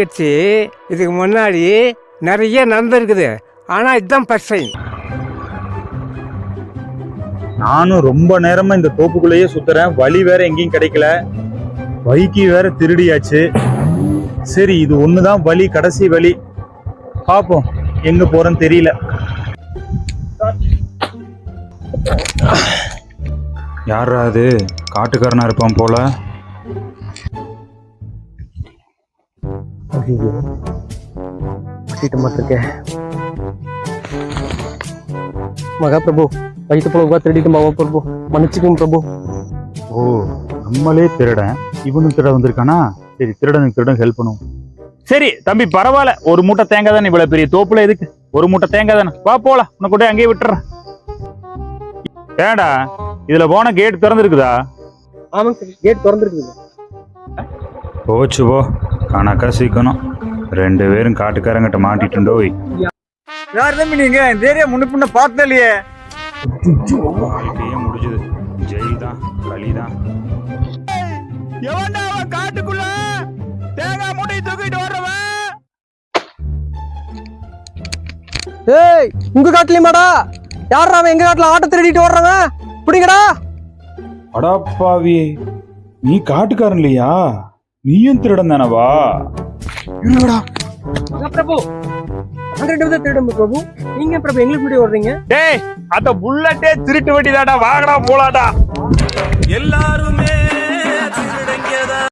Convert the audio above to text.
கட்சி இதுக்கு முன்னாடி நிறைய நடந்திருக்குது. ஆனா இதுதான் ஃபர்ஸ்ட் டைம். நானும் ரொம்ப நேரமா இந்த தோப்புக்குள்ளேயே சுத்துறேன். வழி வேற எங்கேயும் கிடைக்கல. பைக்கி வேற திருடியாச்சு. சரி, இது ஒண்ணுதான் வழி, கடைசி வழி. பாப்போம் எங்க போறேன்னு தெரியல. யாரா அது? காட்டுக்காரனா இருப்பான் போல. மகா பிரபு, வயிற்று போல திருடிட்டு மாவா பிரபு, மன்னிச்சுக்கோங்க பிரபு. ஓ, நம்மளே திருடன், இவனும் திருட வந்திருக்கானா? சரி, திருடனுக்கு திருடன் ஹெல்ப் பண்ணுவோம். சரி தம்பி, பரவாயில்ல. ஒரு மூட்டை தேங்காய் தானே, இவ்வளவு பெரிய தோப்புல எதுக்கு? ஒரு மூட்டை தேங்காய் தானே, வா போலாம். உன்னை கூட அங்கேயே விட்டுறேன். ஏடா, இதுல போன கேட் திறந்துருக்குதா? ஆமாங்க சார், கேட் திறந்துருக்குது. போச்சு போ, கணக்கா சீக்கணும். ரெண்டு பேரும் காட்டுக்காரங்கிட்ட மாட்டிட்டுண்டோய். யார் தம்பி நீங்க? இந்த ஏரியா முன்ன பின்ன பார்த்ததே இல்லையே. வாழ்க்கையே முடிஞ்சது. ஜெயில் தான், களி தான். எவன்டா அவன் காட்டுக்குள்ள தேங்காய் மூட்டையை தூக்கிட்டு வர்றவன்? ஏய், உங்க காட்டுலயுமாடா? யாரா அவன்? எங்க காட்டுல ஆட்டை திருடிட்டு வர்றவன்? பிடிங்கடா. அடாப்பாவி, நீ காட்டுக்காரன் இல்லையா? நீயும் திருடன் தானவா? மகா பிரபு, நாங்க ரெண்டு பேரும் திருடன் பிரபு. நீங்க பிரபு எங்களுக்கு இப்படி வர்றீங்க? டேய், அந்த புல்லட்டே திருட்டு வண்டி தாடா. வாங்கடா போலாடா. எல்லாருமே